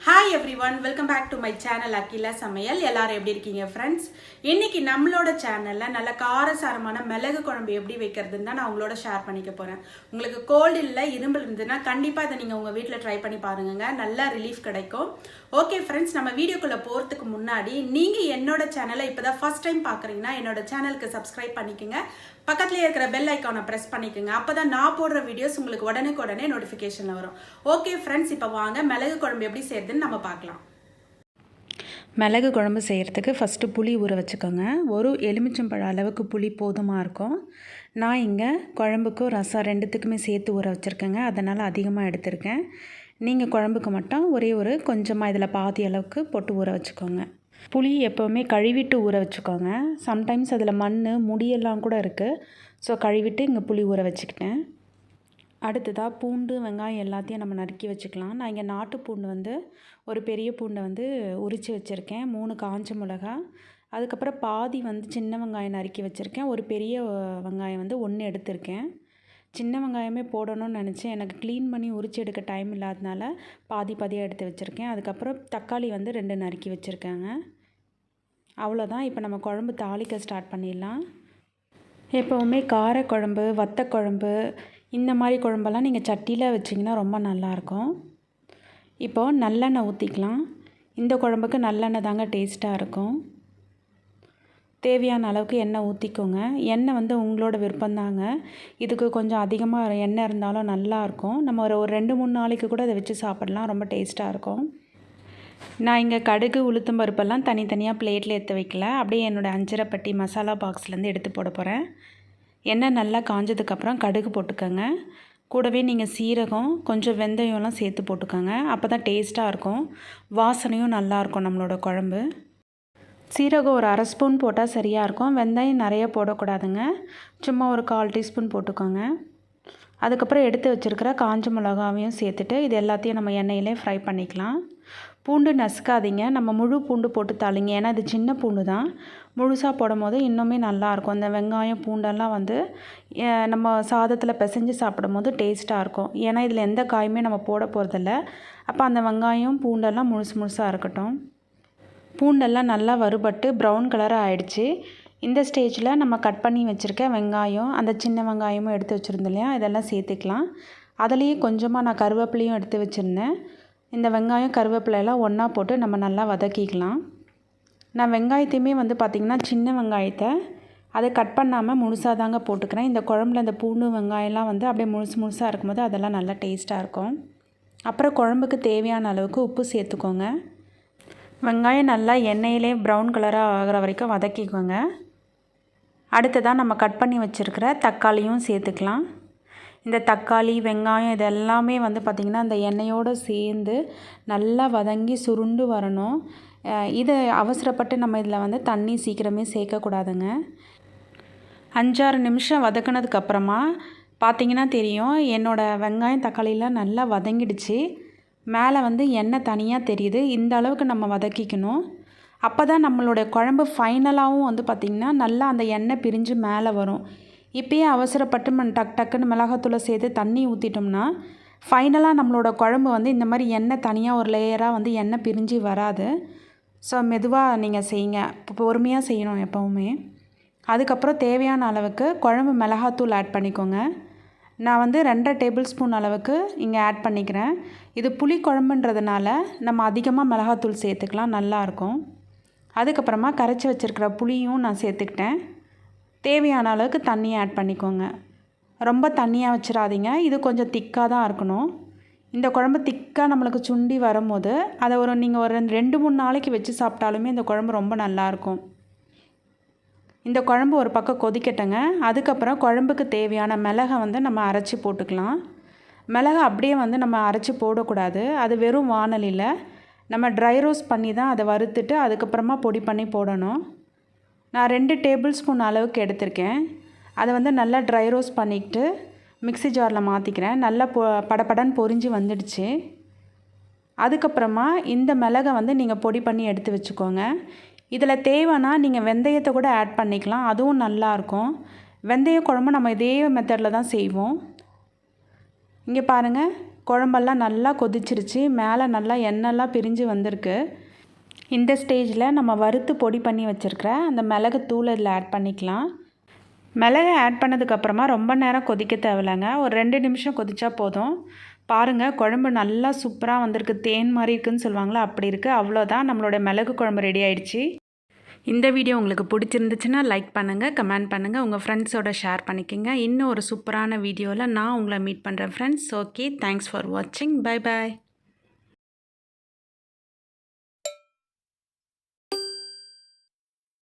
Hi everyone, welcome back to my channel Agila Samayal. எல்லாரும் எப்படி இருக்கீங்க friends? இன்னைக்கு நம்மளோட சேனல்ல நல்ல காரசாரமான மிளகு குழம்பு எப்படி வைக்கிறதுன்னு தான் நான் உங்களோட ஷேர் பண்ணிக்க போறேன். உங்களுக்கு கோல்ட் இல்ல இருமல் இருந்ததுனா கண்டிப்பா இத நீங்க உங்க வீட்ல ட்ரை பண்ணி பாருங்க. நல்ல ரிலீஃப் கிடைக்கும். ஓகே friends, நம்ம வீடியோக்குள்ள போறதுக்கு முன்னாடி நீங்க என்னோட சேனலை இப்போதான் ஃபர்ஸ்ட் டைம் பார்க்கறீங்கன்னா என்னோட சேனலுக்கு subscribe பண்ணிக்கங்க. பக்கத்துல இருக்கிற பெல் ஐகானை பிரஸ் பண்ணிக்கங்க. அப்பதான் நான் போடுற வீடியோஸ் உங்களுக்கு உடனே நோட்டிஃபிகேஷன்ல வரும். ஓகே friends, இப்போ வாங்க மிளகு குழம்பு எப்படி செய்யறதுன்னு நம்ம பார்க்கலாம். மிளகு குழம்பு செய்கிறதுக்கு ஃபஸ்ட்டு புளி ஊற வச்சுக்கோங்க. ஒரு எலுமிச்சம்பழம் அளவுக்கு புளி போதுமாக இருக்கும். நான் இங்கே குழம்புக்கும் ரசம் ரெண்டுத்துக்குமே சேர்த்து ஊற வச்சுருக்கேங்க. அதனால் அதிகமாக எடுத்திருக்கேன். நீங்கள் குழம்புக்கு மட்டும் ஒரு கொஞ்சமாக இதில் பாதி அளவுக்கு போட்டு ஊற வச்சுக்கோங்க. புளி எப்போவுமே கழுவிட்டு ஊற வச்சுக்கோங்க. சம்டைம்ஸ் அதில் மண் முடியெல்லாம் கூட இருக்குது. ஸோ கழுவிட்டு இங்கே புளி ஊற வச்சுக்கிட்டேன். அடுத்ததாக பூண்டு வெங்காயம் எல்லாத்தையும் நம்ம நறுக்கி வச்சுக்கலாம். நான் இங்கே நாட்டு பூண்டு ஒரு பெரிய பூண்டை உரித்து வச்சுருக்கேன். 3 காஞ்ச மிளகா, அதுக்கப்புறம் பாதி சின்ன வெங்காயம் நறுக்கி வச்சுருக்கேன். ஒரு பெரிய வெங்காயம் 1 எடுத்திருக்கேன். சின்ன வெங்காயமே போடணும்னு நினச்சேன். எனக்கு க்ளீன் பண்ணி உரித்து எடுக்க டைம் இல்லாதனால பாதியாக எடுத்து வச்சுருக்கேன். அதுக்கப்புறம் தக்காளி 2 நறுக்கி வச்சுருக்கேங்க. அவ்வளோதான். இப்போ நம்ம குழம்பு தாளிக்க ஸ்டார்ட் பண்ணிடலாம். எப்போவுமே காரக்குழம்பு, வத்தக்குழம்பு இந்த மாதிரி குழம்பெல்லாம் நீங்கள் சட்டியில் வச்சிங்கன்னா ரொம்ப நல்லாயிருக்கும். இப்போது நல்லெண்ணெய் ஊற்றிக்கலாம். இந்த குழம்புக்கு நல்லெண்ணெய் தாங்க டேஸ்ட்டாக இருக்கும். தேவையான அளவுக்கு எண்ணெய் ஊற்றிக்கோங்க. எண்ணெய் உங்களோட விருப்பம்தாங்க. இதுக்கு கொஞ்சம் அதிகமாக எண்ணெய் இருந்தாலும் நல்லாயிருக்கும். நம்ம ஒரு 2-3 நாளைக்கு கூட அதை வச்சு சாப்பிடலாம். ரொம்ப டேஸ்ட்டாக இருக்கும். நான் இங்கே கடுகு உளுத்தம் பருப்பெல்லாம் தனித்தனியாக பிளேட்டில் எடுத்து வைக்கல. அப்படியே என்னோடய அஞ்சரைப்பட்டி மசாலா பாக்ஸ்லேருந்து எடுத்து போட போகிறேன். எண்ணெய் நல்லா காஞ்சதுக்கப்புறம் கடுகு போட்டுக்கோங்க. கூடவே நீங்கள் சீரகம் கொஞ்சம் வெந்தயம்லாம் சேர்த்து போட்டுக்கோங்க. அப்போ தான் டேஸ்ட்டாக இருக்கும். வாசனையும் நல்லாயிருக்கும் நம்மளோட குழம்பு. சீரகம் ஒரு 1/2 ஸ்பூன் போட்டால் சரியாக இருக்கும். வெந்தயம் நிறைய போடக்கூடாதுங்க. சும்மா ஒரு 1/4 டீஸ்பூன் போட்டுக்கோங்க. அதுக்கப்புறம் எடுத்து வச்சுருக்கிற காஞ்ச மிளகாவையும் சேர்த்துட்டு இது எல்லாத்தையும் நம்ம எண்ணெயிலே ஃப்ரை பண்ணிக்கலாம். பூண்டு நசுக்காதீங்க. நம்ம முழு பூண்டு போட்டு தாளிங்க. ஏன்னா இது சின்ன பூண்டு தான். முழுசாக போடும் போது இன்னுமே நல்லாயிருக்கும். இந்த வெங்காயம் பூண்டெல்லாம் நம்ம சாதத்தில் பிசைஞ்சு சாப்பிடும் போது டேஸ்ட்டாக இருக்கும். ஏன்னா இதில் எந்த காயுமே நம்ம போட போகிறதில்ல. அப்போ அந்த வெங்காயம் பூண்டெல்லாம் முழுசாக இருக்கட்டும். பூண்டெல்லாம் நல்லா வறுபட்டு ப்ரௌன் கலராக ஆயிடுச்சு. இந்த ஸ்டேஜில் நம்ம கட் பண்ணி வச்சுருக்க வெங்காயம், அந்த சின்ன வெங்காயமும் எடுத்து வச்சுருந்தோம் இல்லையா, இதெல்லாம் சேர்த்துக்கலாம். அதுலேயே கொஞ்சமாக நான் கருவேப்பிலையும் எடுத்து வச்சுருந்தேன். இந்த வெங்காயம் கருவேப்பிலையெல்லாம் ஒன்றா போட்டு நம்ம நல்லா வதக்கிக்கலாம். நான் வெங்காயத்தையுமே பார்த்திங்கன்னா சின்ன வெங்காயத்தை அதை கட் பண்ணாமல் முழுசாக தாங்க போட்டுக்கிறேன். இந்த குழம்புல இந்த பூண்டு வெங்காயம்லாம் அப்படியே முழுசாக இருக்கும்போது அதெல்லாம் நல்லா டேஸ்ட்டாக இருக்கும். அப்புறம் குழம்புக்கு தேவையான அளவுக்கு உப்பு சேர்த்துக்கோங்க. வெங்காயம் நல்லா எண்ணெயிலே ப்ரௌன் கலராக ஆகிற வரைக்கும் வதக்கிக்கோங்க. அடுத்ததாக நம்ம கட் பண்ணி வச்சுருக்கிற தக்காளியும் சேர்த்துக்கலாம். இந்த தக்காளி வெங்காயம் இது எல்லாமே பார்த்திங்கன்னா அந்த எண்ணெயோடு சேர்ந்து நல்லா வதங்கி சுருண்டு வரணும். இது அவசரப்பட்டு நம்ம இதில் தண்ணி சீக்கிரமே சேர்க்கக்கூடாதுங்க. 5-6 நிமிஷம் வதக்கினதுக்கப்புறமா பார்த்திங்கன்னா தெரியும், என்னோடய வெங்காயம் தக்காளிலாம் நல்லா வதங்கிடுச்சு. மேலே எண்ணெய் தனியாக தெரியுது. இந்த அளவுக்கு நம்ம வதக்கிக்கணும். அப்போ தான் நம்மளுடைய குழம்பு ஃபைனலாகவும் பார்த்திங்கன்னா நல்லா அந்த எண்ணெய் பிரிஞ்சு மேலே வரும். இப்போயே அவசரப்பட்டு டக்குன்னு மிளகாத்தூளை சேர்த்து தண்ணி ஊற்றிட்டோம்னா ஃபைனலாக நம்மளோட குழம்பு இந்த மாதிரி எண்ணெய் தனியாக ஒரு லேயராக எண்ணெய் பிரிஞ்சு வராது. ஸோ மெதுவாக நீங்கள் செய்யுங்க. பொறுமையாக செய்யணும் எப்போவுமே. அதுக்கப்புறம் தேவையான அளவுக்கு குழம்பு மிளகாத்தூள் ஆட் பண்ணிக்கோங்க. நான் 2.5 டேபிள் ஸ்பூன் அளவுக்கு இங்கே ஆட் பண்ணிக்கிறேன். இது புளி குழம்புன்றதுனால நம்ம அதிகமாக மிளகாத்தூள் சேர்த்துக்கலாம், நல்லாயிருக்கும். அதுக்கப்புறமா கரைச்சி வச்சுருக்கிற புளியும் நான் சேர்த்துக்கிட்டேன். தேவையான அளவுக்கு தண்ணியை ஆட் பண்ணிக்கோங்க. ரொம்ப தண்ணியாக வச்சிடாதீங்க. இது கொஞ்சம் திக்காக தான் இருக்கணும். இந்த குழம்பு திக்காக நம்மளுக்கு சுண்டி வரும்போது அதை நீங்கள் ஒரு 2-3 நாளைக்கு வச்சு சாப்பிட்டாலுமே இந்த குழம்பு ரொம்ப நல்லாயிருக்கும். இந்த குழம்பு ஒரு பக்கம் கொதிக்கட்டுங்க. அதுக்கப்புறம் குழம்புக்கு தேவையான மிளகை நம்ம அரைச்சி போட்டுக்கலாம். மிளகை அப்படியே நம்ம அரைச்சி போடக்கூடாது. அது வெறும் வாணலியில் நம்ம ட்ரை ரோஸ்ட் பண்ணி தான் அதை வறுத்துட்டு அதுக்கப்புறமா பொடி பண்ணி போடணும். நான் 2 டேபிள் ஸ்பூன் அளவுக்கு எடுத்திருக்கேன். அதை நல்லா ட்ரை ரோஸ்ட் பண்ணிக்கிட்டு மிக்ஸி ஜாரில் மாற்றிக்கிறேன். நல்லா படபடன்னு பொரிஞ்சு வந்துடுச்சு. அதுக்கப்புறமா இந்த மிளகை நீங்கள் பொடி பண்ணி எடுத்து வச்சுக்கோங்க. இதில் தேவைன்னா நீங்கள் வெந்தயத்தை கூட ஆட் பண்ணிக்கலாம். அதுவும் நல்லாயிருக்கும். வெந்தய குழம்பு நம்ம இதே மெத்தடில் தான் செய்வோம். இங்கே பாருங்கள், குழம்பெல்லாம் நல்லா கொதிச்சிருச்சு, மேலே நல்லா எண்ணெய்லாம் பிரிஞ்சு வந்திருக்கு. இந்த ஸ்டேஜில் நம்ம வறுத்து பொடி பண்ணி வச்சுருக்கிற அந்த மிளகு தூள் இதில் ஆட் பண்ணிக்கலாம். மிளகு ஆட் பண்ணதுக்கப்புறமா ரொம்ப நேரம் கொதிக்க தேவையில்லைங்க, ஒரு 2 நிமிஷம் கொதிச்சா போதும். பாருங்கள், குழம்பு நல்லா சூப்பராக வந்திருக்கு, தேன் மாதிரி இருக்குதுன்னு சொல்லுவாங்களா அப்படி இருக்குது. அவ்வளோதான், நம்மளோட மிளகு குழம்பு ரெடி ஆயிடுச்சு. இந்த வீடியோ உங்களுக்கு பிடிச்சிருந்துச்சுன்னா லைக் பண்ணுங்கள், கமெண்ட் பண்ணுங்கள், உங்கள் ஃப்ரெண்ட்ஸோட ஷேர் பண்ணிக்கோங்க. இன்னும் ஒரு சூப்பரான வீடியோவில் நான் உங்களை மீட் பண்ணுறேன் ஃப்ரெண்ட்ஸ். ஓகே, தேங்க்ஸ் ஃபார் வாட்சிங். Bye bye.